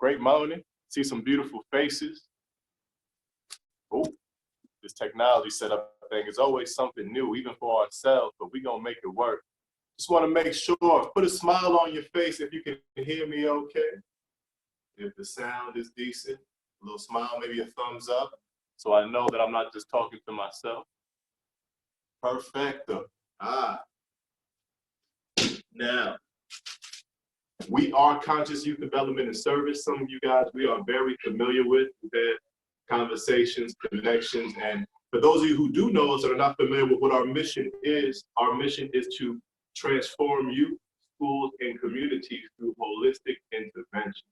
Great morning. See some beautiful faces. Oh, this technology setup thing is always something new, even for ourselves, but we're gonna make it work. Just wanna make sure, put a smile on your face if you can hear me okay. If the sound is decent, a little smile, maybe a thumbs up, so I know that I'm not just talking to myself. Perfecto. Now, we are Conscious Youth Development and Service. Some of you guys we are very familiar with. We've had conversations, connections, and for those of you who do know us and are not familiar with what our mission is to transform youth, schools, and communities through holistic intervention.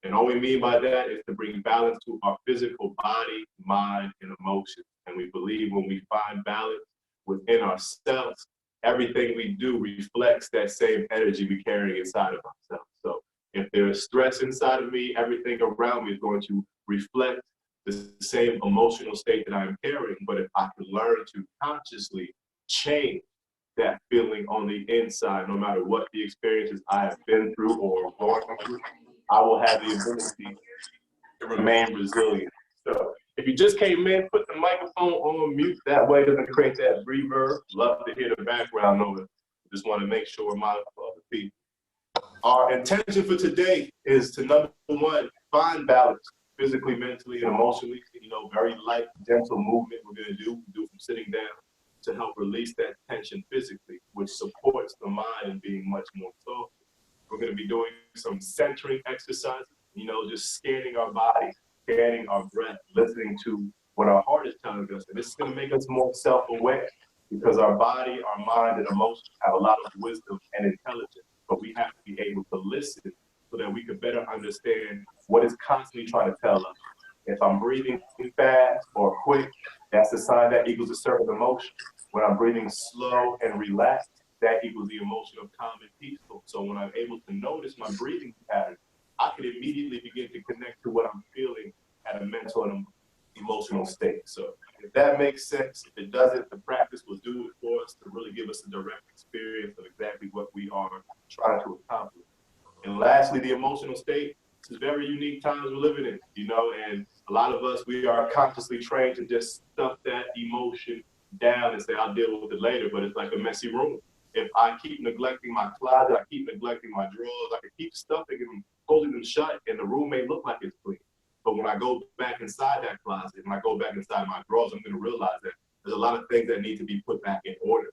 And all we mean by that is to bring balance to our physical body, mind, and emotions. And we believe when we find balance within ourselves, everything we do reflects that same energy we carry inside of ourselves. So if there is stress inside of me, everything around me is going to reflect the same emotional state that I'm carrying. But if I can learn to consciously change that feeling on the inside, no matter what the experiences I have been through or going through, I will have the ability to remain resilient. So if you just came in, put the microphone on mute. That way it doesn't create that reverb. Love to hear the background noise. Just want to make sure we're mindful of the people. Our intention for today is to, number one, find balance physically, mentally, and emotionally. You know, very light, gentle movement we're going to do from sitting down to help release that tension physically, which supports the mind in being much more soft. We're going to be doing some centering exercises, you know, just scanning our body, scanning our breath, listening to what our heart is telling us. And this is going to make us more self-aware because our body, our mind, and emotions have a lot of wisdom and intelligence, but we have to be able to listen so that we can better understand what is constantly trying to tell us. If I'm breathing fast or quick, that's a sign that equals a certain emotion. When I'm breathing slow and relaxed, that equals the emotion of calm and peaceful. So when I'm able to notice my breathing pattern, I can immediately begin to connect to what I'm feeling at a mental and emotional state. So if that makes sense, if it doesn't, the practice will do it for us to really give us a direct experience of exactly what we are trying to accomplish. And lastly, the emotional state. This is very unique times we're living in, you know, and a lot of us, we are consciously trained to just stuff that emotion down and say, I'll deal with it later, but it's like a messy room. If I keep neglecting my closet, I keep neglecting my drawers, I can keep stuffing them, holding them shut, and the room may look like it's clean. But when I go back inside that closet, and I go back inside my drawers, I'm going to realize that there's a lot of things that need to be put back in order.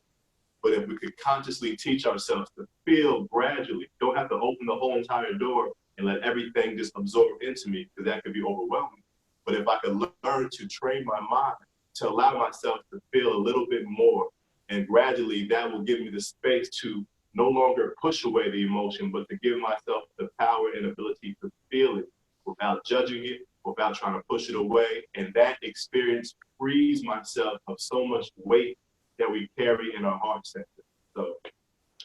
But if we could consciously teach ourselves to feel gradually, don't have to open the whole entire door and let everything just absorb into me, because that could be overwhelming. But if I could learn to train my mind to allow myself to feel a little bit more, and gradually that will give me the space to no longer push away the emotion, but to give myself the power and ability to feel it without judging it, without trying to push it away. And that experience frees myself of so much weight that we carry in our heart center. So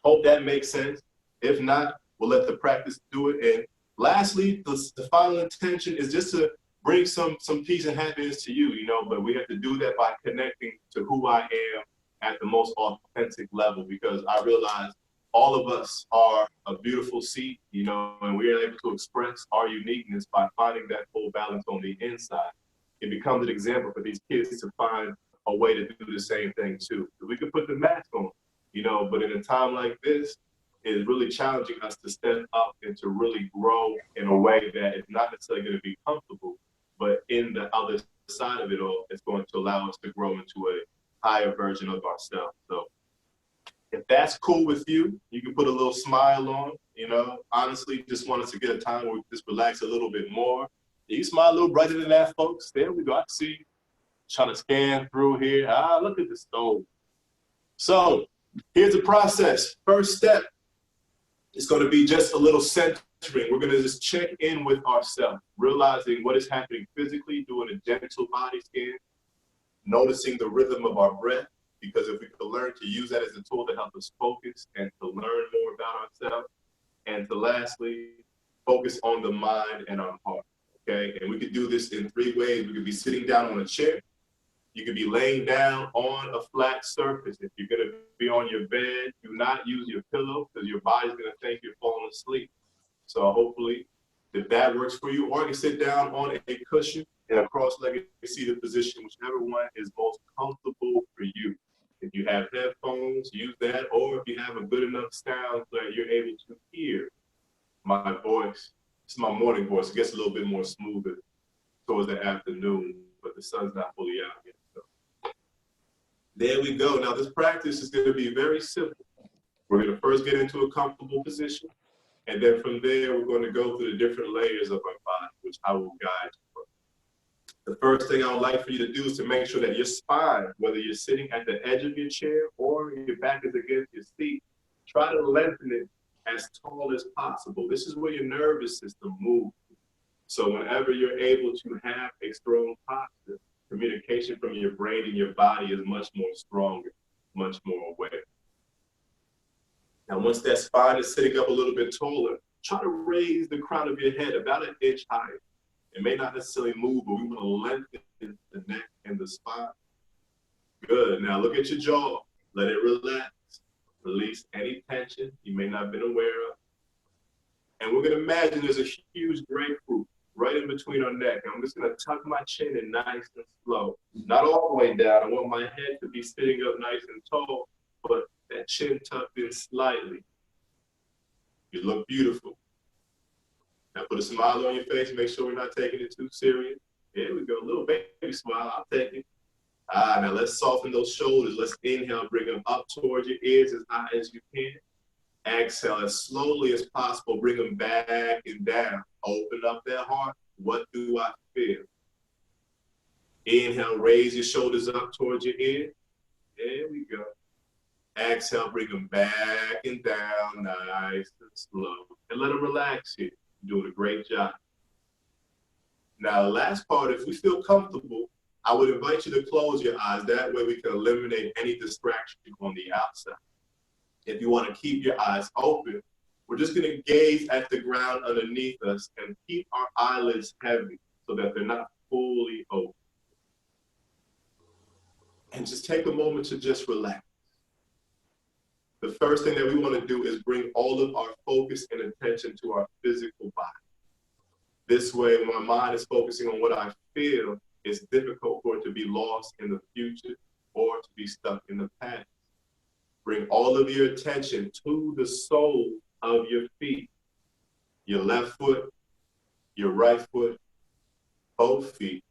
hope that makes sense. If not, we'll let the practice do it. And lastly, the final intention is just to bring some peace and happiness to you, you know, but we have to do that by connecting to who I am at the most authentic level, because I realize all of us are a beautiful seed, you know, and we are able to express our uniqueness by finding that full balance on the inside. It becomes an example for these kids to find a way to do the same thing too. We could put the mask on, you know, but in a time like this, it's really challenging us to step up and to really grow in a way that is not necessarily going to be comfortable, but in the other side of it all, it's going to allow us to grow into a higher version of ourselves. So if that's cool with you, you can put a little smile on, you know. Honestly, just want us to get a time where we just relax a little bit more. You smile a little brighter than that, folks. There we go. I see you. Trying to scan through here. Look at the stove. So here's the process. First step is going to be just a little centering. We're going to just check in with ourselves, realizing what is happening physically, doing a gentle body scan, noticing the rhythm of our breath, because if we could learn to use that as a tool to help us focus and to learn more about ourselves, and to lastly, focus on the mind and our heart, okay? And we could do this in 3 ways. We could be sitting down on a chair. You could be laying down on a flat surface. If you're gonna be on your bed, do not use your pillow because your body's gonna think you're falling asleep. So hopefully If that works for you, or you can sit down on a cushion in a cross-legged seated position, whichever one is most comfortable for you. If you have headphones, use that, or if you have a good enough sound that you're able to hear my voice. It's my morning voice. It gets a little bit more smoother towards the afternoon, but the sun's not fully out yet. So there we go. Now this practice is going to be very simple. We're going to first get into a comfortable position, and then from there we're going to go through the different layers of our body, which I will guide you through. The first thing I would like for you to do is to make sure that your spine, whether you're sitting at the edge of your chair or your back is against your seat, try to lengthen it as tall as possible. This is where your nervous system moves. So whenever you're able to have a strong posture, communication from your brain and your body is much more stronger, much more aware. Now, once that spine is sitting up a little bit taller, try to raise the crown of your head about an inch higher. It may not necessarily move, but we want to lengthen the neck and the spine. Good. Now look at your jaw. Let it relax. Release any tension you may not have been aware of. And we're going to imagine there's a huge grapefruit right in between our neck. I'm just going to tuck my chin in nice and slow. Not all the way down. I want my head to be sitting up nice and tall, but that chin tucked in slightly. You look beautiful. Now put a smile on your face. Make sure we're not taking it too serious. There we go. A little baby smile. I'll take it. Now let's soften those shoulders. Let's inhale. Bring them up towards your ears as high as you can. Exhale as slowly as possible. Bring them back and down. Open up that heart. What do I feel? Inhale. Raise your shoulders up towards your ear. There we go. Exhale. Bring them back and down. Nice and slow. And let them relax here. You're doing a great job. Now, the last part, if we feel comfortable, I would invite you to close your eyes. That way we can eliminate any distraction on the outside. If you want to keep your eyes open, we're just going to gaze at the ground underneath us and keep our eyelids heavy so that they're not fully open. And just take a moment to just relax. The first thing that we want to do is bring all of our focus and attention to our physical body. This way, when my mind is focusing on what I feel, it's difficult for it to be lost in the future or to be stuck in the past. Bring all of your attention to the sole of your feet. Your left foot, your right foot, both feet.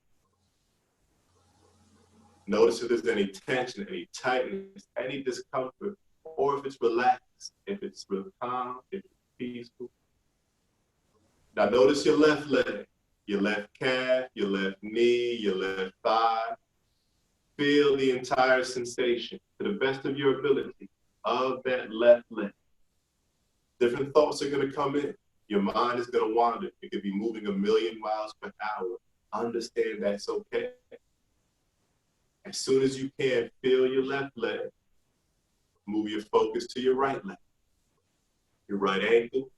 Notice if there's any tension, any tightness, any discomfort, or if it's relaxed, if it's real calm, if it's peaceful. Now notice your left leg, your left calf, your left knee, your left thigh. Feel the entire sensation to the best of your ability of that left leg. Different thoughts are going to come in. Your mind is going to wander. It could be moving 1,000,000 miles per hour. Understand that's okay. As soon as you can, feel your left leg. Move your focus to your right leg. Your right ankle,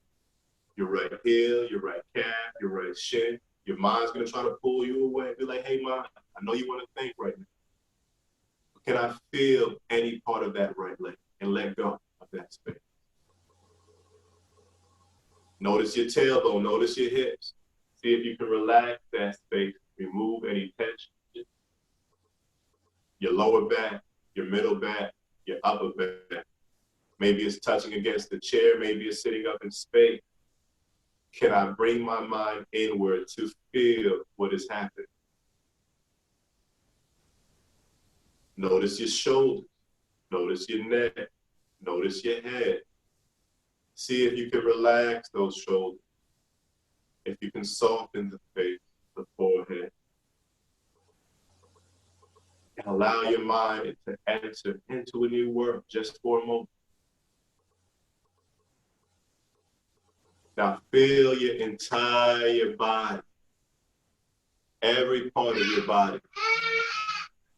your right heel, your right calf, your right shin. Your mind's going to try to pull you away. Be like, hey, mind, I know you want to think right now. But can I feel any part of that right leg and let go of that space? Notice your tailbone. Notice your hips. See if you can relax that space. Remove any tension. Your lower back, your middle back, your upper back. Maybe it's touching against the chair. Maybe it's sitting up in space. Can I bring my mind inward to feel what is happening? Notice your shoulders. Notice your neck. Notice your head. See if you can relax those shoulders. If you can soften the face, the forehead. And allow your mind to enter into a new world just for a moment. Now feel your entire body, every part of your body.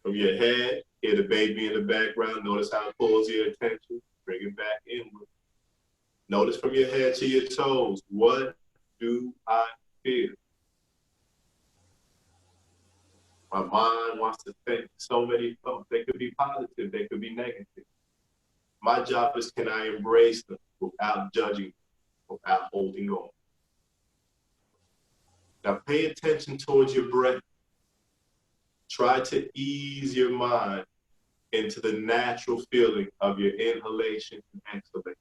From your head, hear the baby in the background. Notice how it pulls your attention. Bring it back inward. Notice from your head to your toes, what do I feel? My mind wants to think so many thoughts. They could be positive, they could be negative. My job is, can I embrace them without judging, without holding on? Now pay attention towards your breath. Try to ease your mind into the natural feeling of your inhalation and exhalation.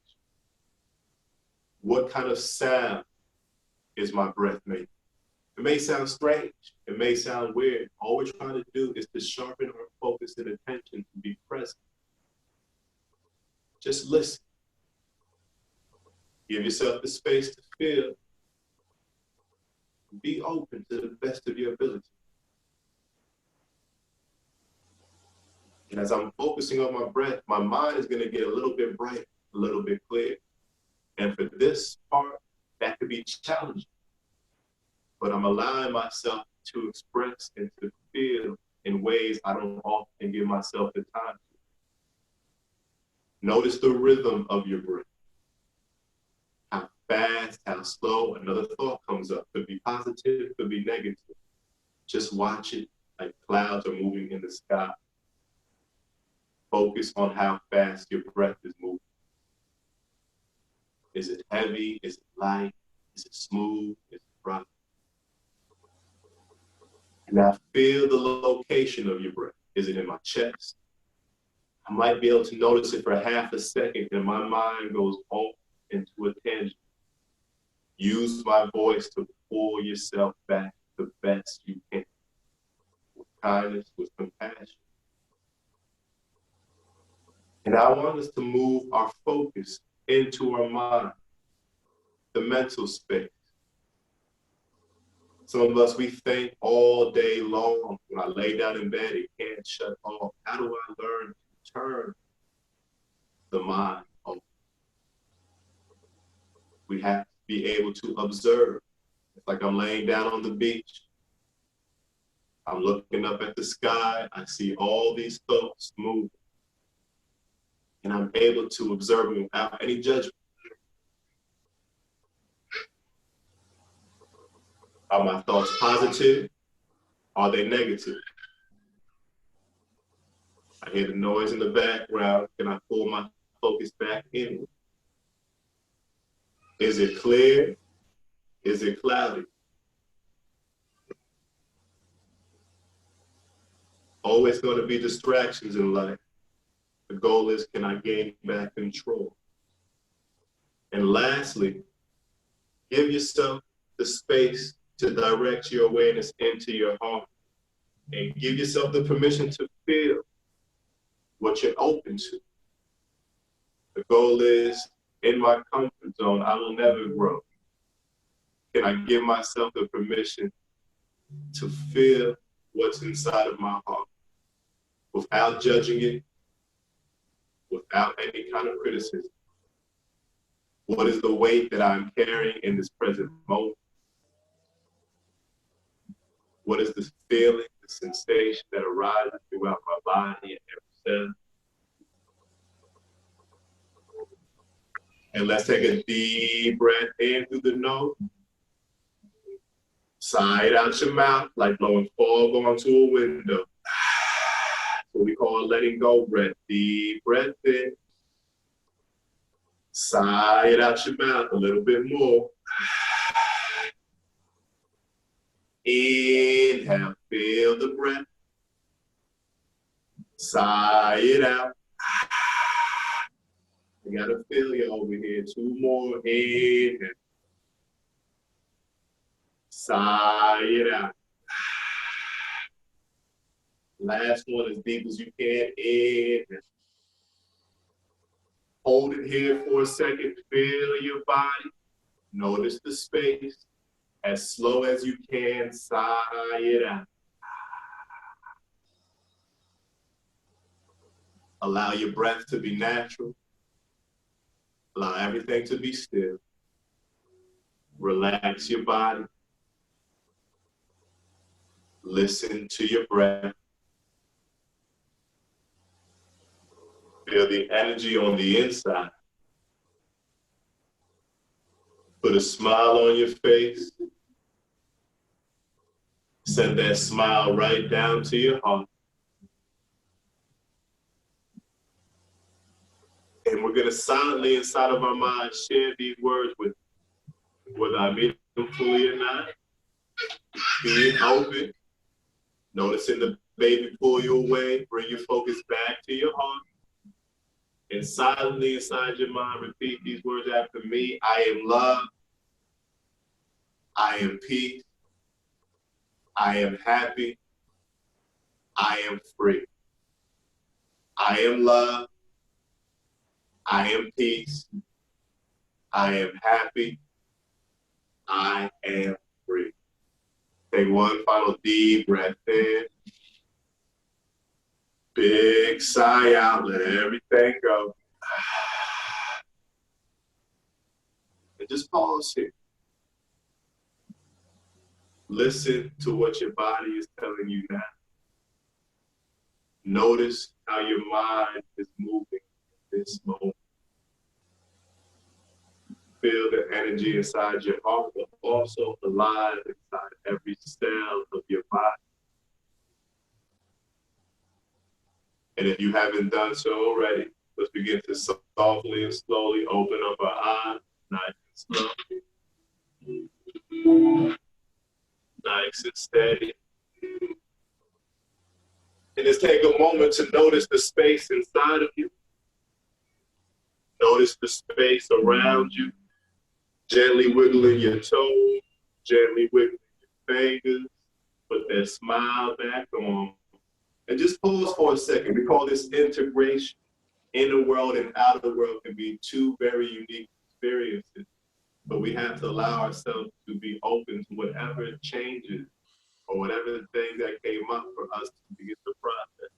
What kind of sound is my breath making? It may sound strange. It may sound weird. All we're trying to do is to sharpen our focus and attention to be present. Just listen. Give yourself the space to feel. Be open to the best of your ability. And as I'm focusing on my breath, my mind is going to get a little bit bright, a little bit clear. And for this part, that could be challenging. But I'm allowing myself to express and to feel in ways I don't often give myself the time to. Notice the rhythm of your breath. How fast, how slow, another thought comes up. Could be positive, could be negative. Just watch it like clouds are moving in the sky. Focus on how fast your breath is moving. Is it heavy? Is it light? Is it smooth? Is it rough? Now feel the location of your breath. Is it in my chest? I might be able to notice it for half a second and my mind goes off into a tangent. Use my voice to pull yourself back the best you can. With kindness, with compassion. And I want us to move our focus into our mind, the mental space. Some of us, we think all day long. When I lay down in bed, it can't shut off. How do I learn to turn the mind off? We have to be able to observe. It's like I'm laying down on the beach. I'm looking up at the sky. I see all these thoughts moving. And I'm able to observe them without any judgment. Are my thoughts positive? Are they negative? I hear the noise in the background. Can I pull my focus back in? Is it clear? Is it cloudy? Always going to be distractions in life. The goal is, can I gain back control? And lastly, give yourself the space to direct your awareness into your heart and give yourself the permission to feel what you're open to. The goal is, in my comfort zone, I will never grow. Can I give myself the permission to feel what's inside of my heart without judging it, without any kind of criticism? What is the weight that I'm carrying in this present moment? What is the feeling, the sensation that arises throughout my body and every cell? And let's take a deep breath in through the nose. Sigh it out your mouth like blowing fog onto a window. What we call letting go breath. Deep breath in. Sigh it out your mouth a little bit more. Inhale, feel the breath. Sigh it out. I gotta feel you over here. 2 more. Inhale. Sigh it out. Last one, as deep as you can. Inhale. Hold it here for a second. Feel your body. Notice the space. As slow as you can, sigh it out. Allow your breath to be natural. Allow everything to be still. Relax your body. Listen to your breath. Feel the energy on the inside. Put a smile on your face. Send that smile right down to your heart. And we're going to silently inside of our minds share these words with, whether I mean them fully or not. Being open, noticing the baby pull you away, bring your focus back to your heart. And silently inside your mind, repeat these words after me. I am love. I am peace. I am happy. I am free. I am love. I am peace. I am happy. I am free. Take one final deep breath in. Big sigh out. Let everything go. And just pause here. Listen to what your body is telling you now. Notice how your mind is moving in this moment. Feel the energy inside your heart, but also alive inside every cell of your body. And if you haven't done so already, let's begin to softly and slowly open up our eyes, nice and slow, nice and steady. And just take a moment to notice the space inside of you. Notice the space around you. Gently wiggling your toes, gently wiggling your fingers. Put that smile back on. And just pause for a second. We call this integration. Inner world and outer world can be two very unique experiences. But we have to allow ourselves to be open to whatever changes or whatever thing that came up for us to begin the process.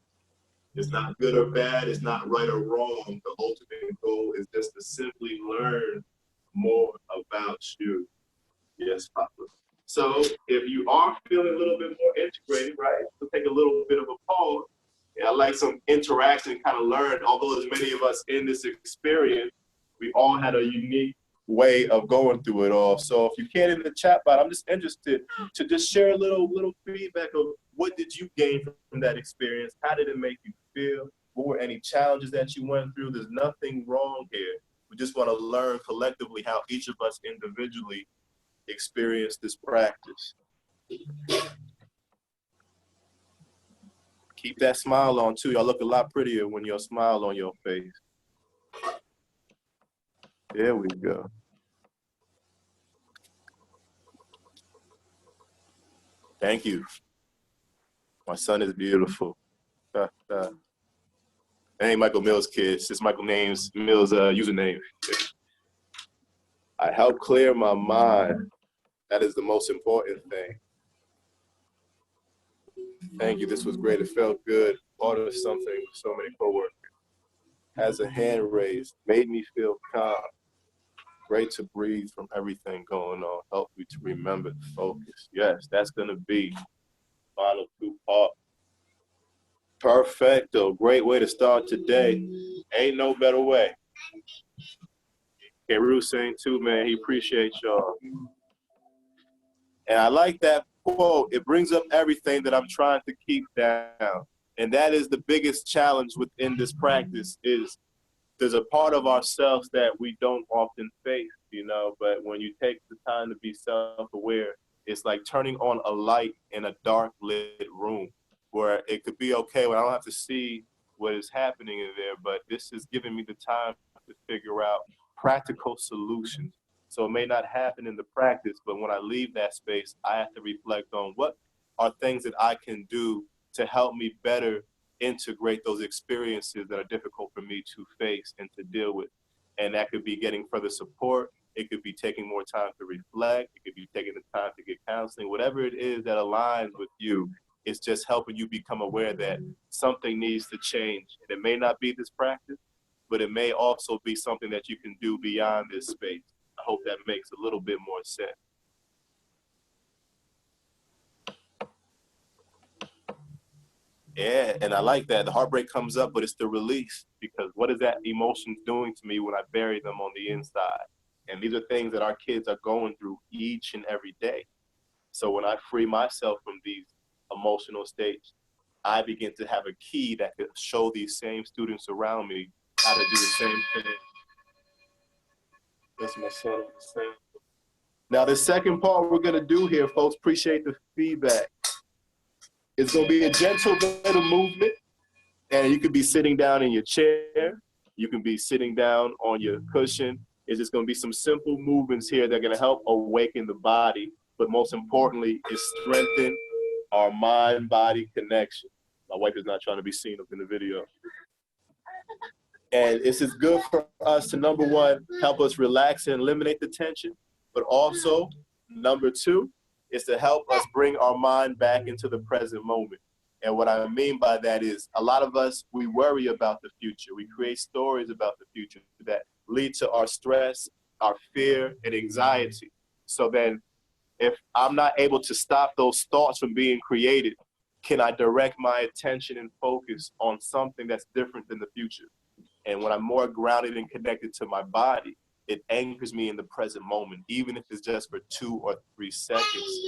It's not good or bad, it's not right or wrong. The ultimate goal is just to simply learn more about you. Yes, Papa. So if you are feeling a little bit more integrated, right, so take a little bit of a pause. Yeah, I like some interaction, kind of learn, although as many of us in this experience, we all had a unique way of going through it all. So if you can in the chat box, I'm just interested to just share a little feedback of what did you gain from that experience? How did it make you feel? What were any challenges that you went through? There's nothing wrong here. We just want to learn collectively how each of us individually experience this practice. Keep that smile on too. Y'all look a lot prettier when your smile on your face. There we go. Thank you. My son is beautiful. Ain't Michael Mills' kids. It's Michael Mills' username. I help clear my mind. That is the most important thing. Thank you. This was great. It felt good. Part of something with so many coworkers. Has a hand raised. Made me feel calm. Great to breathe from everything going on. Help me to remember the focus. Yes, that's going to be final two part. Perfecto. Great way to start today. Ain't no better way. Keru saying too, man, he appreciates y'all. And I like that quote. It brings up everything that I'm trying to keep down. And that is the biggest challenge within this practice is there's a part of ourselves that we don't often face, you know, but when you take the time to be self-aware, it's like turning on a light in a dark lit room where it could be okay when I don't have to see what is happening in there, but this is giving me the time to figure out practical solutions. So it may not happen in the practice, but when I leave that space, I have to reflect on what are things that I can do to help me better integrate those experiences that are difficult for me to face and to deal with. And that could be getting further support. It could be taking more time to reflect. It could be taking the time to get counseling. Whatever it is that aligns with you, it's just helping you become aware that something needs to change. And it may not be this practice, but it may also be something that you can do beyond this space. I hope that makes a little bit more sense. Yeah, and I like that. The heartbreak comes up, but it's the release, because what is that emotion doing to me when I bury them on the inside? And these are things that our kids are going through each and every day. So when I free myself from these emotional states, I begin to have a key that could show these same students around me how to do the same thing. That's my son. Now, the second part we're going to do here, folks, appreciate the feedback. It's going to be a gentle little movement, and you could be sitting down in your chair. You can be sitting down on your cushion. It's just going to be some simple movements here that are going to help awaken the body, but most importantly, is strengthen our mind-body connection. My wife is not trying to be seen up in the video. And this is good for us to, number one, help us relax and eliminate the tension, but also, number two, is to help us bring our mind back into the present moment. And what I mean by that is a lot of us, we worry about the future. We create stories about the future that lead to our stress, our fear, and anxiety. So then if I'm not able to stop those thoughts from being created, can I direct my attention and focus on something that's different than the future? And when I'm more grounded and connected to my body, it anchors me in the present moment, even if it's just for 2 or 3 seconds.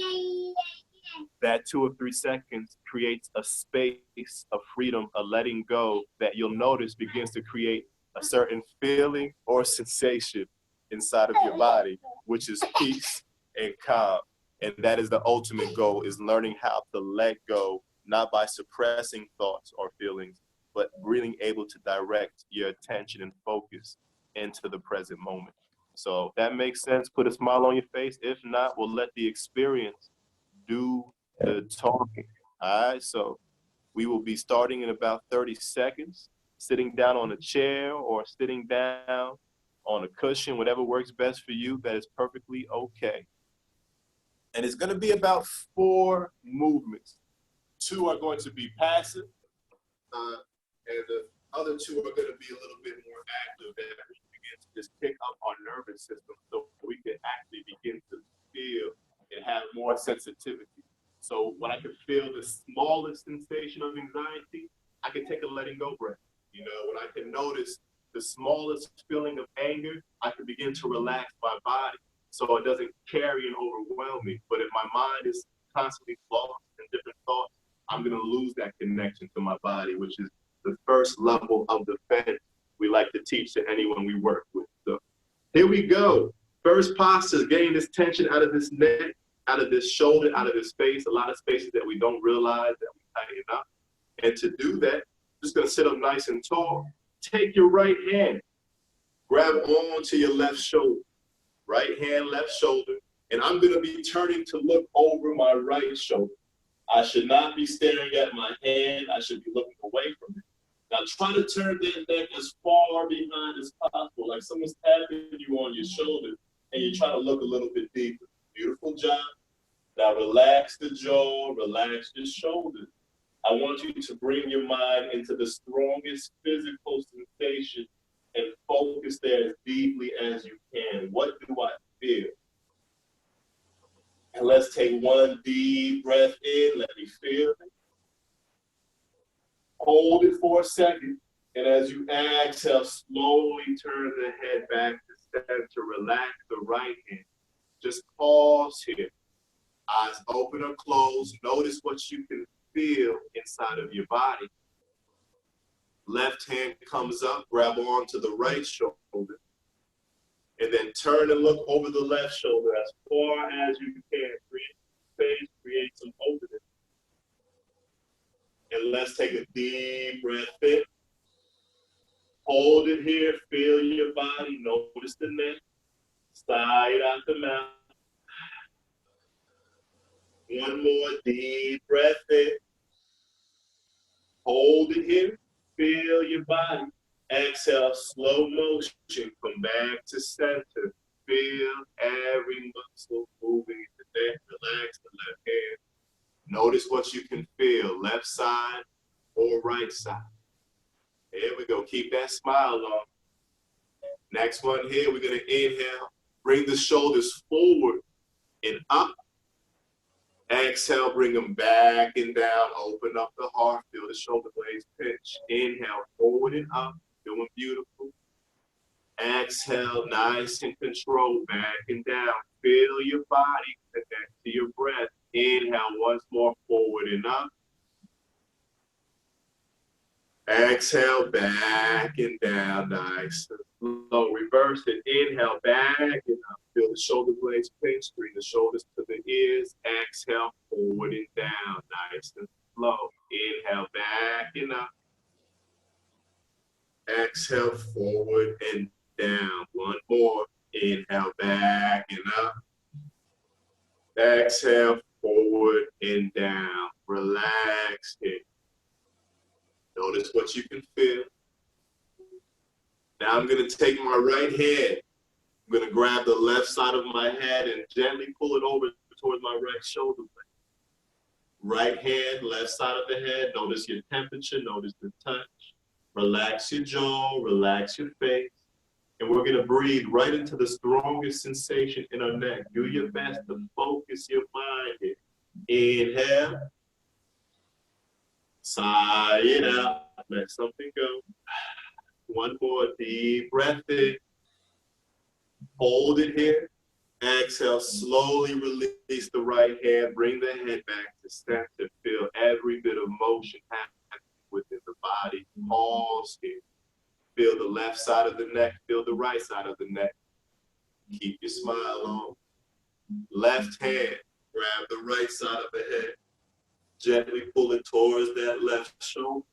That 2 or 3 seconds creates a space of freedom, a letting go that you'll notice begins to create a certain feeling or sensation inside of your body, which is peace and calm. And that is the ultimate goal, is learning how to let go, not by suppressing thoughts or feelings, but really able to direct your attention and focus into the present moment. So if that makes sense, put a smile on your face. If not, we'll let the experience do the talking. All right, so we will be starting in about 30 seconds, sitting down on a chair or sitting down on a cushion, whatever works best for you, that is perfectly okay. And it's gonna be about 4 movements. 2 are going to be passive, and the other 2 are going to be a little bit more active, that we begin to just pick up our nervous system so we can actually begin to feel and have more sensitivity. So when I can feel the smallest sensation of anxiety, I can take a letting go breath. You know, when I can notice the smallest feeling of anger, I can begin to relax my body so it doesn't carry and overwhelm me. But if my mind is constantly lost in different thoughts, I'm going to lose that connection to my body, which is the first level of defense we like to teach to anyone we work with. So here we go. First posture is getting this tension out of this neck, out of this shoulder, out of this space, a lot of spaces that we don't realize that we tighten up. And to do that, just gonna sit up nice and tall. Take your right hand, grab onto your left shoulder, right hand, left shoulder, and I'm gonna be turning to look over my right shoulder. I should not be staring at my hand. I should be looking away from it. Now try to turn that neck as far behind as possible, like someone's tapping you on your shoulder and you're trying to look a little bit deeper. Beautiful job. Now relax the jaw, relax the shoulders. I want you to bring your mind into the strongest physical sensation and focus there as deeply as you can. What do I feel? And let's take one deep breath in. Let me feel it. Hold it for a second. And as you exhale, slowly turn the head back to center. Relax the right hand. Just pause here. Eyes open or closed. Notice what you can feel inside of your body. Left hand comes up, grab onto the right shoulder. And then turn and look over the left shoulder as far as you can. Create space, create some openness. And let's take a deep breath in. Hold it here, feel your body, notice the neck. Side out the mouth. One more deep breath in. Hold it here, feel your body. Exhale, slow motion, come back to center. Feel every muscle moving in the neck. Relax the left hand. Notice what you can feel, left side or right side. Here we go, keep that smile on. Next one here, we're gonna inhale. Bring the shoulders forward and up. Exhale, bring them back and down. Open up the heart, feel the shoulder blades pinch. Inhale, forward and up, doing beautiful. Exhale, nice and controlled, back and down. Feel your body connect to your breath. Inhale, once more, forward and up. Exhale, back and down, nice and Slow, reverse it. Inhale, back and up. Feel the shoulder blades pinch, bring the shoulders to the ears. Exhale, forward and down. Nice and slow. Inhale, back and up. Exhale, forward and down. One more. Inhale, back and up. Exhale, forward and down. Relax here. Notice what you can feel. Now I'm going to take my right hand. I'm going to grab the left side of my head and gently pull it over towards my right shoulder blade. Right hand, left side of the head. Notice your temperature. Notice the touch. Relax your jaw. Relax your face. And we're going to breathe right into the strongest sensation in our neck. Do your best to focus your mind here. Inhale. Sigh it out. Let something go. One more deep breath in. Hold it here. Exhale, slowly release the right hand. Bring the head back to center. Feel every bit of motion happening within the body. Pause here. Feel the left side of the neck. Feel the right side of the neck. Keep your smile on. Left hand, grab the right side of the head. Gently pull it towards that left shoulder.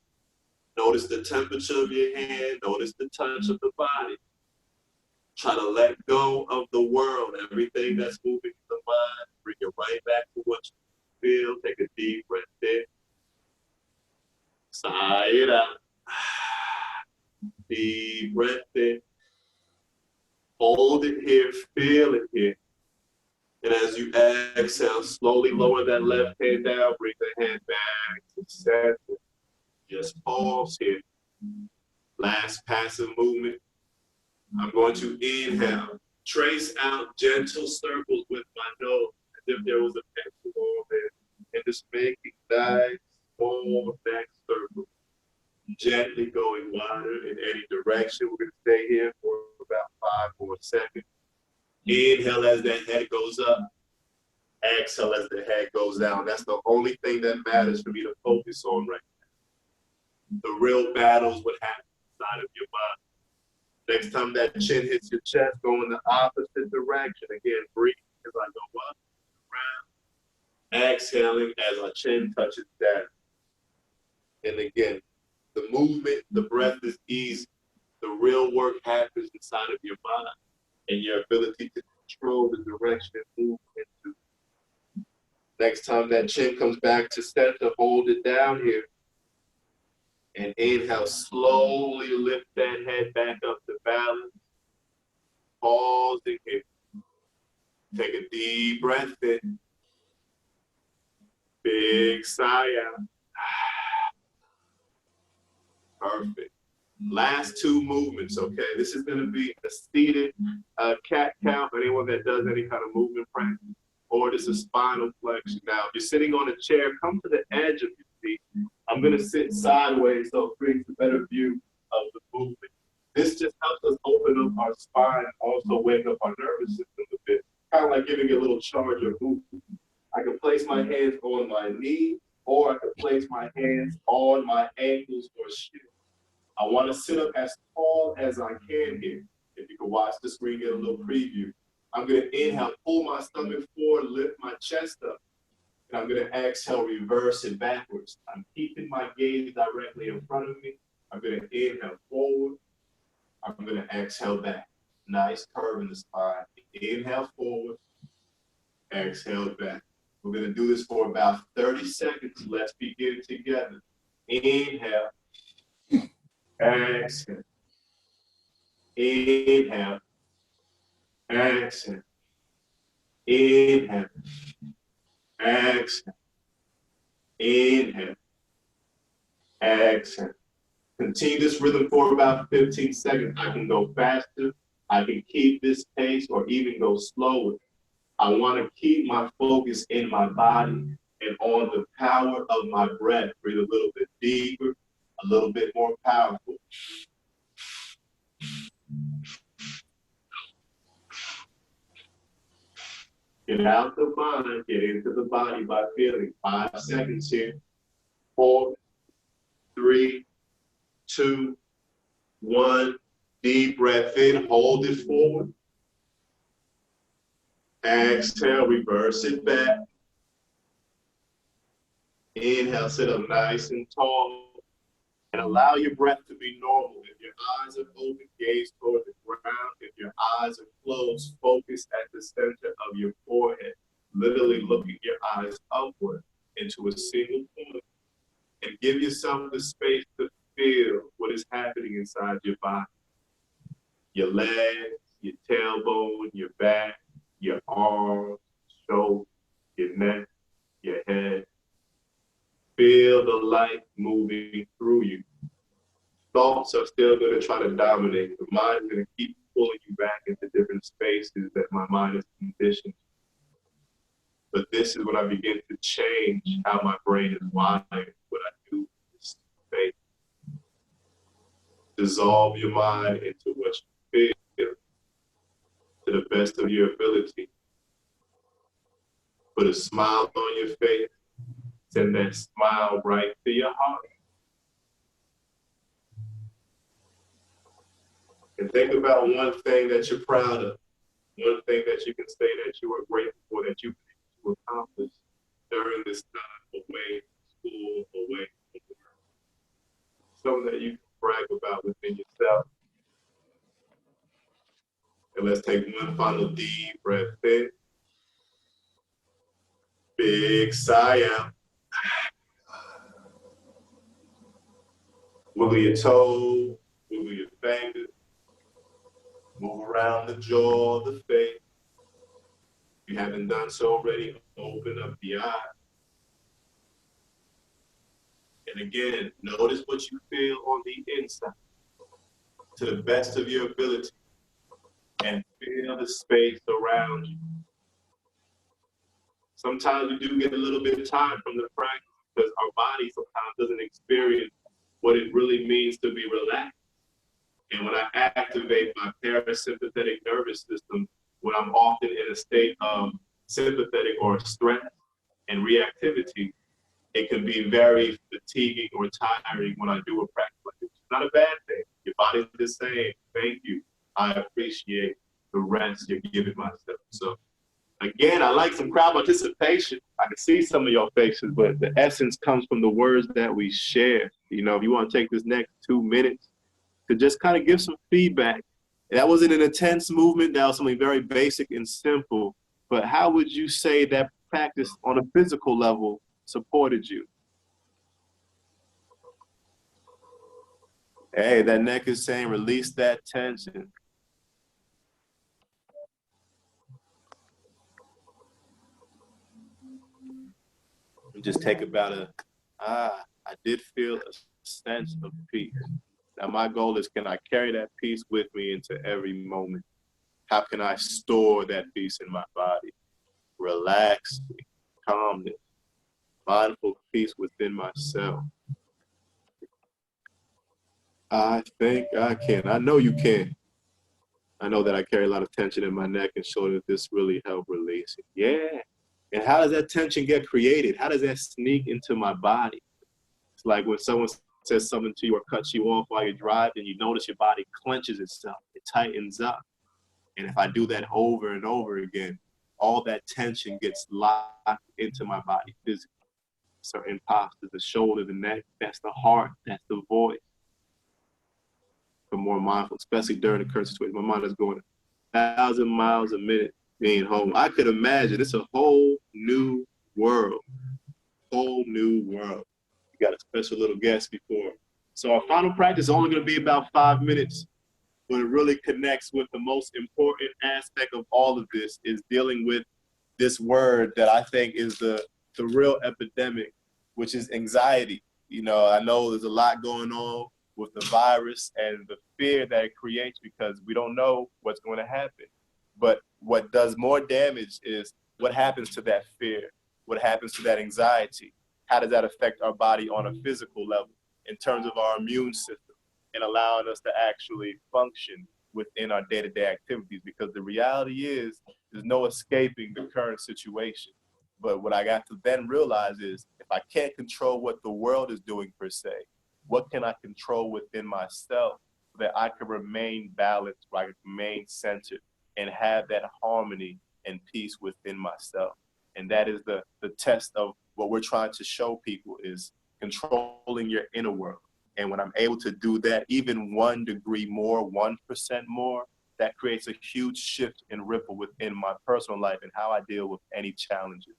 Notice the temperature of your hand. Notice the touch of the body. Try to let go of the world, everything that's moving in the mind. Bring it right back to what you feel. Take a deep breath in. Sigh it out. Deep breath in. Hold it here. Feel it here. And as you exhale, slowly lower that left hand down. Bring the hand back to center. Just pause here. Last passive movement. I'm going to inhale. Trace out gentle circles with my nose as if there was a pencil on there. And just making nice, small back circles. Gently going wider in any direction. We're going to stay here for about 5 more seconds. Inhale as that head goes up. Exhale as the head goes down. That's the only thing that matters for me to focus on right now. The real battle is what happens inside of your mind. Next time that chin hits your chest, go in the opposite direction. Again, breathe as I go up, around. Exhaling as our chin touches down. And again, the movement, the breath is easy. The real work happens inside of your mind and your ability to control the direction and move into. Next time that chin comes back to center, hold it down here. And inhale, slowly lift that head back up to balance. Pause in here. Take a deep breath in. Big sigh out. Perfect. Last 2 movements, okay? This is going to be a seated cat cow for anyone that does any kind of movement practice, or just a spinal flexion. Now, if you're sitting on a chair, come to the edge of your feet. I'm going to sit sideways so it creates a better view of the movement. This just helps us open up our spine, also wake up our nervous system a bit, kind of like giving it a little charge of movement. I can place my hands on my knee, or I can place my hands on my ankles or shins. I want to sit up as tall as I can here. If you can watch the screen, get a little preview. I'm going to inhale, pull my stomach forward, lift my chest up. And I'm going to exhale, reverse it backwards. I'm keeping my gaze directly in front of me. I'm going to inhale forward. I'm going to exhale back. Nice curve in the spine. Inhale forward. Exhale back. We're going to do this for about 30 seconds. Let's begin together. Inhale. Exhale. Inhale. Exhale. Inhale. Exhale. Inhale. Exhale. Continue this rhythm for about 15 seconds. I can go faster. I can keep this pace or even go slower. I want to keep my focus in my body and on the power of my breath. Breathe a little bit deeper, a little bit more powerful. Get out the mind, get into the body by feeling. 5 seconds here. 4, 3, 2, 1. Deep breath in, hold it forward. Exhale, reverse it back. Inhale, sit up nice and tall. And allow your breath to be normal. If your eyes are open, gaze toward the ground. If your eyes are closed, focus at the center of your forehead. Literally looking your eyes upward into a single point. And give yourself the space to feel what is happening inside your body. Your legs, your tailbone, your back, your arms, shoulder, your neck, your head. Feel the light moving through you. Thoughts are still going to try to dominate. The mind is going to keep pulling you back into different spaces that my mind is conditioned. But this is when I begin to change how my brain is wired, what I do in this space. Dissolve your mind into what you feel to the best of your ability. Put a smile on your face. Send that smile right to your heart. And think about one thing that you're proud of. One thing that you can say that you are grateful for, that you've been able to accomplish during this time away from school, away from work. Something that you can brag about within yourself. And let's take one final deep breath in. Big sigh out. Wiggle your toes, wiggle your fingers. Move around the jaw, the face. If you haven't done so already, open up the eyes. And again, notice what you feel on the inside to the best of your ability. And feel the space around you. Sometimes we do get a little bit tired from the practice because our body sometimes doesn't experience what it really means to be relaxed. And when I activate my parasympathetic nervous system, when I'm often in a state of sympathetic or stress and reactivity, it can be very fatiguing or tiring when I do a practice like this. It's not a bad thing. Your body's just saying, thank you. I appreciate the rest you're giving myself. So again, I like some crowd participation. I can see some of your faces, but the essence comes from the words that we share. You know, if you want to take this next 2 minutes to just kind of give some feedback. That wasn't an intense movement. That was something very basic and simple. But how would you say that practice on a physical level supported you? Hey, that neck is saying release that tension. Just take about I did feel a sense of peace. Now my goal is, can I carry that peace with me into every moment? How can I store that peace in my body? Relax, calmness, mindful peace within myself. I think I can. I know you can. I know that I carry a lot of tension in my neck and shoulder. This really helped release it. Yeah. And how does that tension get created? How does that sneak into my body? It's like when someone says something to you or cuts you off while you're driving, you notice your body clenches itself. It tightens up. And if I do that over and over again, all that tension gets locked into my body physically. Certain postures, the shoulder, the neck, that's the heart, that's the voice. For more mindful, especially during the current situation. My mind is going 1,000 miles a minute being home. I could imagine it's a whole new world. Whole new world. We got a special little guest before. So our final practice is only going to be about 5 minutes, but it really connects with the most important aspect of all of this, is dealing with this word that I think is the real epidemic, which is anxiety. You know, I know there's a lot going on with the virus and the fear that it creates because we don't know what's going to happen. But what does more damage is what happens to that fear, what happens to that anxiety. How does that affect our body on a physical level in terms of our immune system and allowing us to actually function within our day-to-day activities? Because the reality is there's no escaping the current situation. But what I got to then realize is if I can't control what the world is doing per se, what can I control within myself that I can remain balanced, where I can remain centered and have that harmony and peace within myself. And that is the test of what we're trying to show people, is controlling your inner world. And when I'm able to do that, even 1 degree more, 1% more, that creates a huge shift and ripple within my personal life and how I deal with any challenges.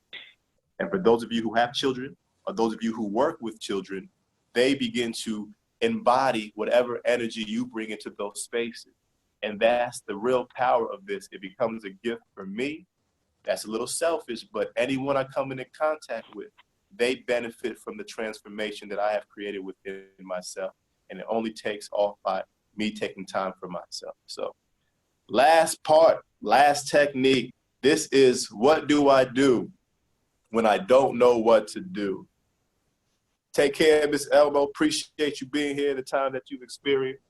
And for those of you who have children, or those of you who work with children, they begin to embody whatever energy you bring into those spaces. And that's the real power of this. It becomes a gift for me. That's a little selfish, but anyone I come into contact with, they benefit from the transformation that I have created within myself. And it only takes off by me taking time for myself. So last part, last technique. This is, what do I do when I don't know what to do? Take care, Miss Elmo. Appreciate you being here, the time that you've experienced.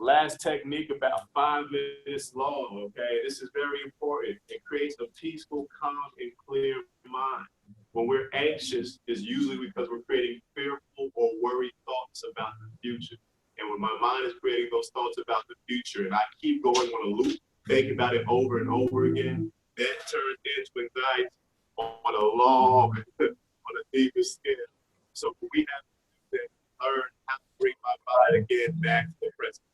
Last technique, about 5 minutes long, okay? This is very important. It creates a peaceful, calm, and clear mind. When we're anxious, it's usually because we're creating fearful or worried thoughts about the future. And when my mind is creating those thoughts about the future, and I keep going on a loop, thinking about it over and over again, that turns into anxiety on a long, on a deeper scale. So we have to learn how to bring my mind again back to the present.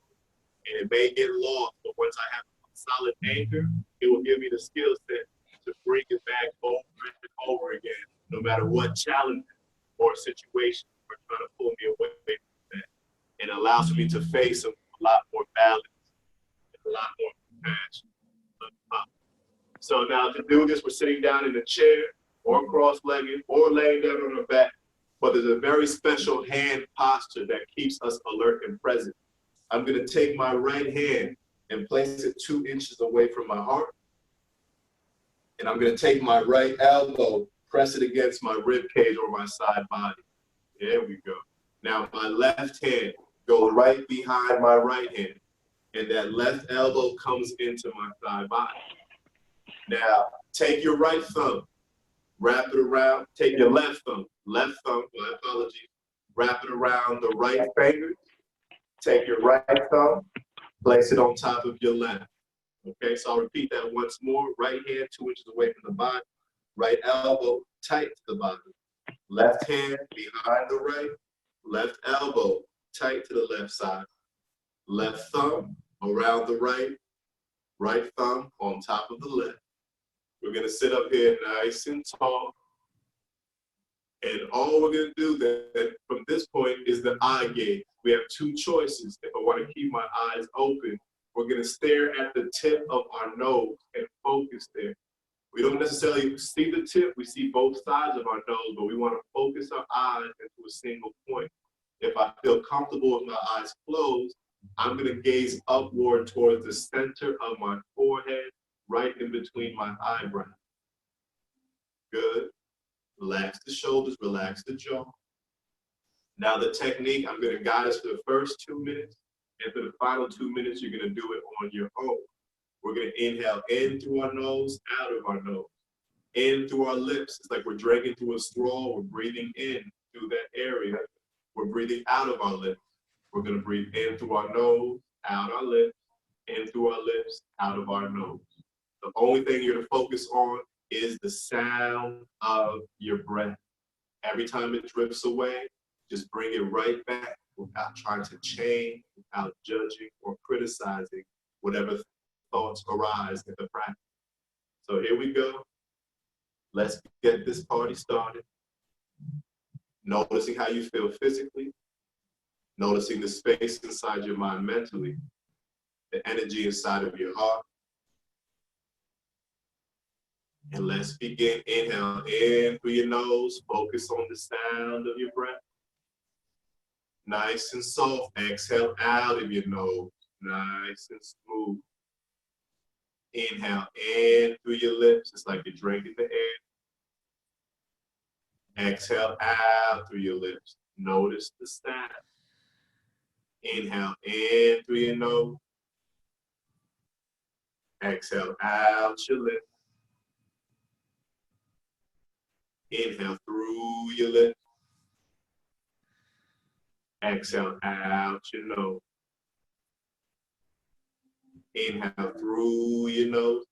And it may get lost, but once I have a solid anchor, it will give me the skill set to bring it back over and over again, no matter what challenge or situation are trying to pull me away from that. It allows me to face them a lot more balance and a lot more compassion. So now to do this, we're sitting down in a chair or cross-legged or laying down on our back, but there's a very special hand posture that keeps us alert and present. I'm going to take my right hand and place it 2 inches away from my heart. And I'm going to take my right elbow, press it against my rib cage or my side body. There we go. Now my left hand goes right behind my right hand, and that left elbow comes into my thigh body. Now take your right thumb, wrap it around, take your left thumb, my apologies, wrap it around the right finger. Take your right thumb, place it on top of your left. Okay, so I'll repeat that once more. Right hand 2 inches away from the body. Right elbow tight to the body. Left hand behind the right. Left elbow tight to the left side. Left thumb around the right. Right thumb on top of the left. We're going to sit up here nice and tall. And all we're going to do then from this point is the eye gaze. We have 2 choices. If I want to keep my eyes open, we're going to stare at the tip of our nose and focus there. We don't necessarily see the tip. We see both sides of our nose, but we want to focus our eyes into a single point. If I feel comfortable with my eyes closed, I'm going to gaze upward towards the center of my forehead, right in between my eyebrows. Good. Relax the shoulders, relax the jaw. Now the technique, I'm going to guide us for the first 2 minutes, and for the final 2 minutes, you're going to do it on your own. We're going to inhale in through our nose, out of our nose. In through our lips. It's like we're drinking through a straw. We're breathing in through that area. We're breathing out of our lips. We're going to breathe in through our nose, out our lips, in through our lips, out of our nose. The only thing you're going to focus on is the sound of your breath. Every time it drifts away, just bring it right back without trying to change, without judging or criticizing whatever thoughts arise in the practice. So here we go. Let's get this party started. Noticing how you feel physically, noticing the space inside your mind mentally, the energy inside of your heart. And let's begin. Inhale in through your nose. Focus on the sound of your breath. Nice and soft. Exhale out of your nose. Nice and smooth. Inhale in through your lips. It's like you're drinking the air. Exhale out through your lips. Notice the sound. Inhale in through your nose. Exhale out your lips. Inhale through your lips. Exhale out your nose. Inhale through your nose.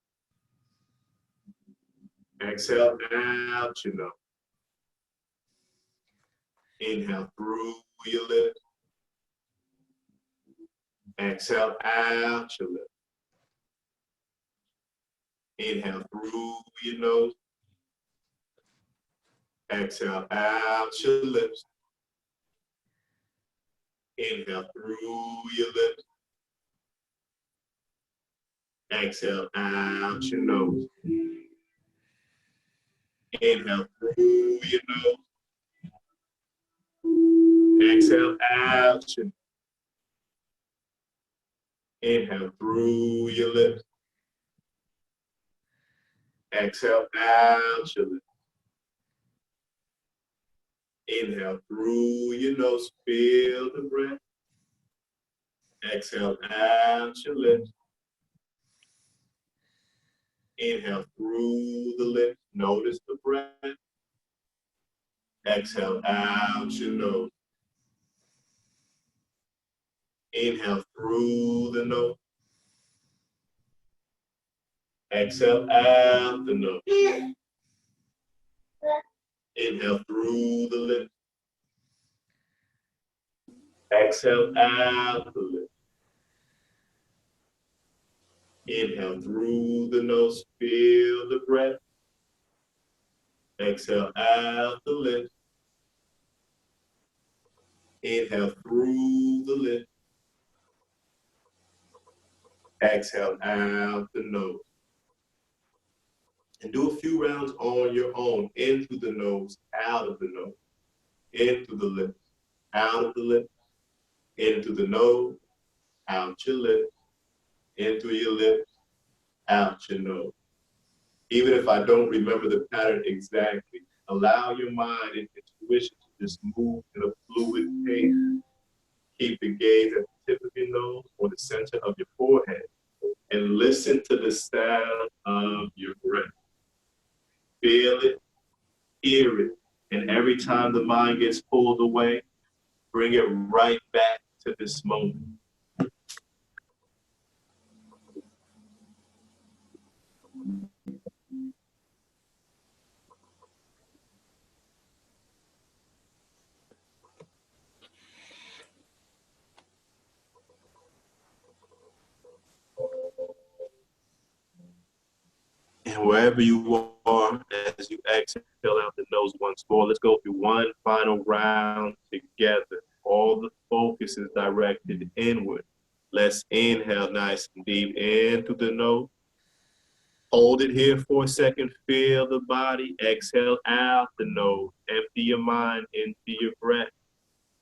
Exhale out your nose. Inhale through your lips. Exhale out your lips. Inhale through your nose. Exhale out your lips. Inhale through your lips. Exhale out your nose. Inhale through your nose. Exhale out your nose. Inhale through your lips. Exhale out your lips. Inhale through your nose. Feel the breath. Exhale out your lips. Inhale through the lips. Notice the breath. Exhale out your nose. Inhale through the nose. Exhale out the nose. Inhale through the lips. Exhale out the lips. Inhale through the nose. Feel the breath. Exhale out the lips. Inhale through the lips. Exhale out the nose. And do a few rounds on your own. In through the nose, out of the nose. In through the lips, out of the lips. In through the nose, out your lips. In through your lips, out your nose. Even if I don't remember the pattern exactly, allow your mind and intuition to just move in a fluid pace. Keep the gaze at the tip of your nose or the center of your forehead and listen to the sound of your breath. Feel it, hear it, and every time the mind gets pulled away, bring it right back to this moment. And wherever you are, as you exhale out the nose once more, let's go through one final round together. All the focus is directed inward. Let's inhale nice and deep in through the nose. Hold it here for a second. Feel the body. Exhale out the nose. Empty your mind into your breath.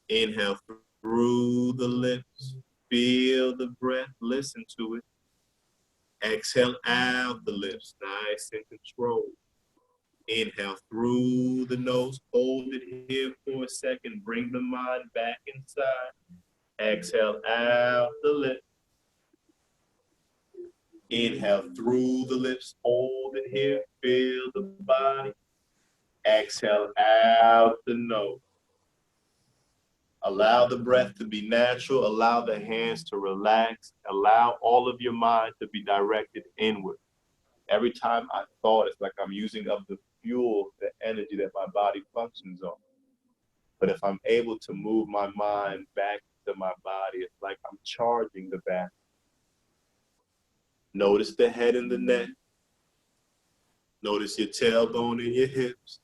Inhale through the lips. Feel the breath. Listen to it. Exhale out the lips, nice and controlled. Inhale through the nose, hold it here for a second, bring the mind back inside. Exhale out the lips. Inhale through the lips, hold it here, feel the body. Exhale out the nose. Allow the breath to be natural, allow the hands to relax, allow all of your mind to be directed inward. Every time I thought, it's like I'm using up the fuel, the energy that my body functions on. But if I'm able to move my mind back to my body, it's like I'm charging the battery. Notice the head and the neck. Notice your tailbone and your hips.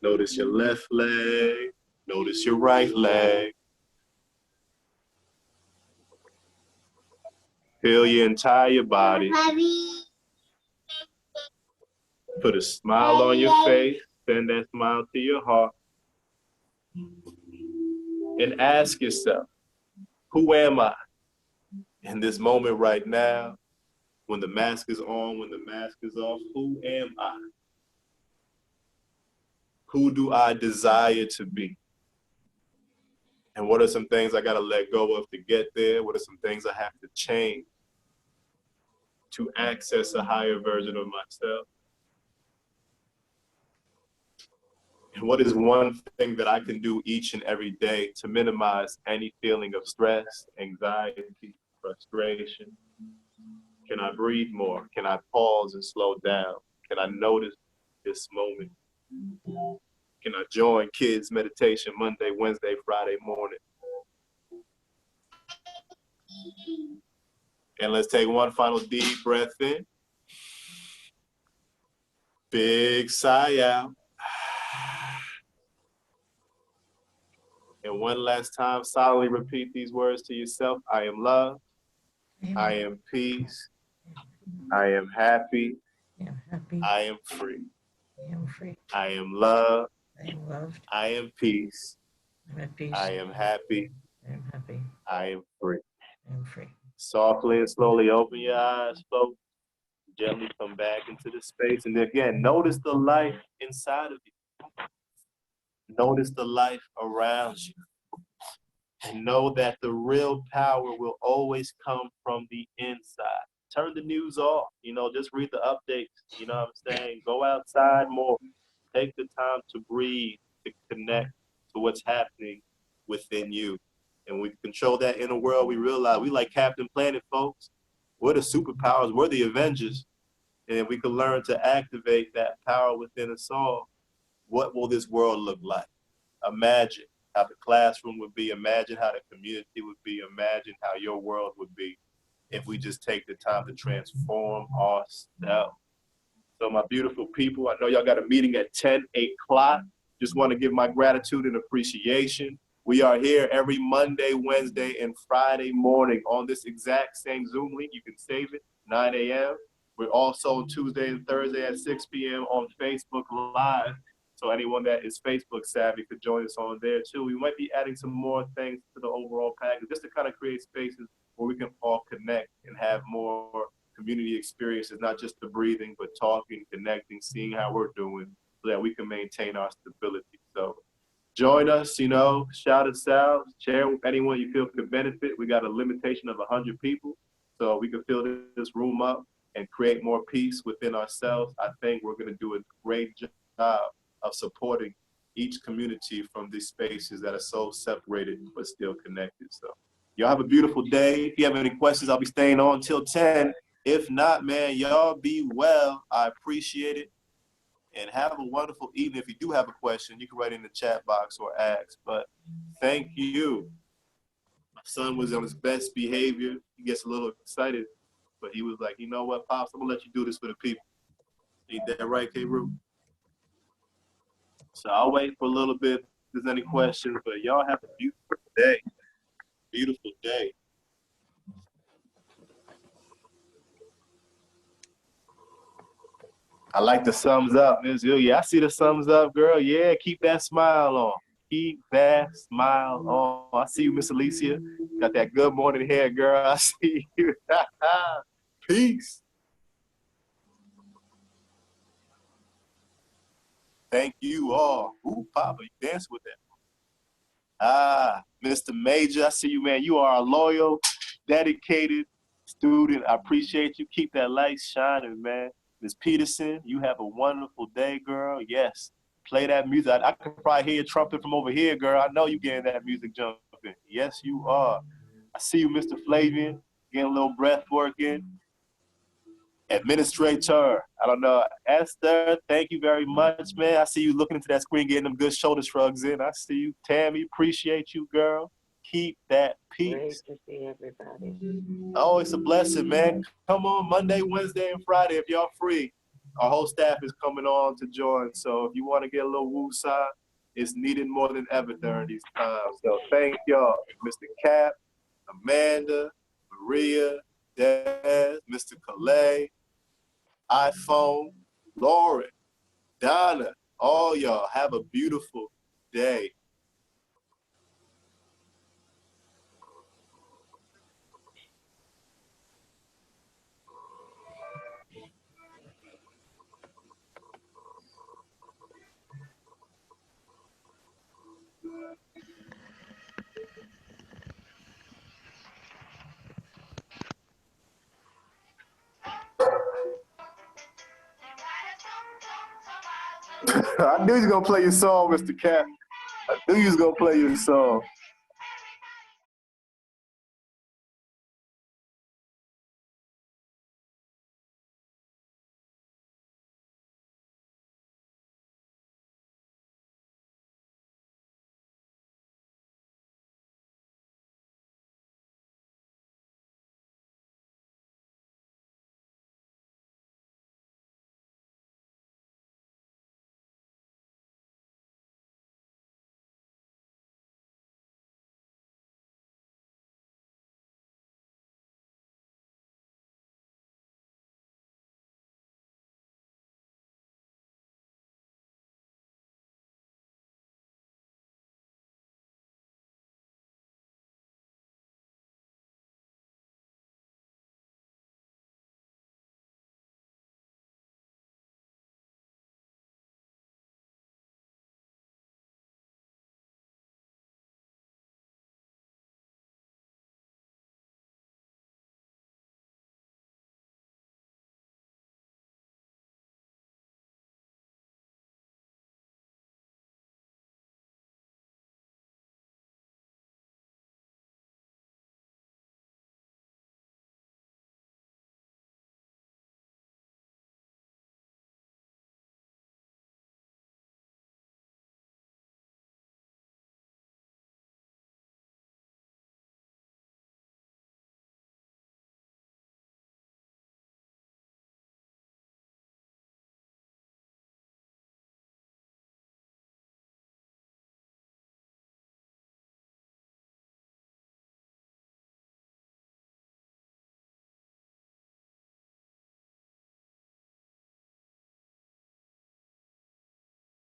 Notice your left leg. Notice your right leg. Feel your entire body. Put a smile on your face. Send that smile to your heart. And ask yourself, who am I in this moment right now? When the mask is on, when the mask is off, who am I? Who do I desire to be? And what are some things I gotta let go of to get there? What are some things I have to change to access a higher version of myself? And what is one thing that I can do each and every day to minimize any feeling of stress, anxiety, frustration? Can I breathe more? Can I pause and slow down? Can I notice this moment? Can I join kids meditation Monday, Wednesday, Friday morning? And let's take one final deep breath in. Big sigh out. And one last time, silently repeat these words to yourself. I am love. I am peace. I am happy. I am free. I am love. I am loved. I am peace. I'm at peace. I am happy. I am happy. I am free. I am free. Softly and slowly open your eyes, folks. Gently come back into the space. And again, notice the life inside of you. Notice the life around you. And know that the real power will always come from the inside. Turn the news off. Just read the updates. You know what I'm saying? Go outside more. Take the time to breathe, to connect to what's happening within you. And we control that inner world. We realize we like Captain Planet, folks. We're the superpowers. We're the Avengers. And if we can learn to activate that power within us all, what will this world look like? Imagine how the classroom would be. Imagine how the community would be. Imagine how your world would be if we just take the time to transform ourselves. So my beautiful people, I know y'all got a meeting at 10 o'clock. Just want to give my gratitude and appreciation. We are here every Monday, Wednesday, and Friday morning on this exact same Zoom link. You can save it, 9 a.m. We're also Tuesday and Thursday at 6 p.m. on Facebook Live. So anyone that is Facebook savvy could join us on there too. We might be adding some more things to the overall package just to kind of create spaces where we can all connect and have more community experiences, not just the breathing, but talking, connecting, seeing how we're doing so that we can maintain our stability. So join us, shout us out, share with anyone you feel could benefit. We got a limitation of 100 people, so we can fill this room up and create more peace within ourselves. I think we're going to do a great job of supporting each community from these spaces that are so separated but still connected. So y'all have a beautiful day. If you have any questions, I'll be staying on till 10. If not, man, y'all be well. I appreciate it. And have a wonderful evening. If you do have a question, you can write in the chat box or ask. But thank you. My son was on his best behavior. He gets a little excited, but he was like, you know what, Pops, I'm going to let you do this for the people. Ain't that right, K-Roo? So I'll wait for a little bit if there's any questions, but y'all have a beautiful day. Beautiful day. I like the thumbs up, Ms. Yeah, I see the thumbs up, girl. Yeah, keep that smile on. Keep that smile on. I see you, Miss Alicia. Got that good morning hair, girl. I see you. Peace. Thank you all. Ooh, Papa, you dance with that. Mr. Major, I see you, man. You are a loyal, dedicated student. I appreciate you. Keep that light shining, man. Ms. Peterson, you have a wonderful day, girl. Yes, play that music. I can probably hear your trumpet from over here, girl. I know you getting that music jumping. Yes, you are. I see you, Mr. Flavian, getting a little breath work in. Administrator, I don't know. Esther, thank you very much, man. I see you looking into that screen, getting them good shoulder shrugs in. I see you. Tammy, appreciate you, girl. Keep that peace. Great to see everybody. Oh, it's a blessing, man. Come on Monday, Wednesday, and Friday if y'all free. Our whole staff is coming on to join. So if you want to get a little woo-side, it's needed more than ever during these times. So thank y'all, Mr. Cap, Amanda, Maria, Des, Mr. Calais, iPhone, Lauren, Donna, all y'all have a beautiful day. I knew you was gonna play your song, Mr. Cap. I knew you was gonna play your song.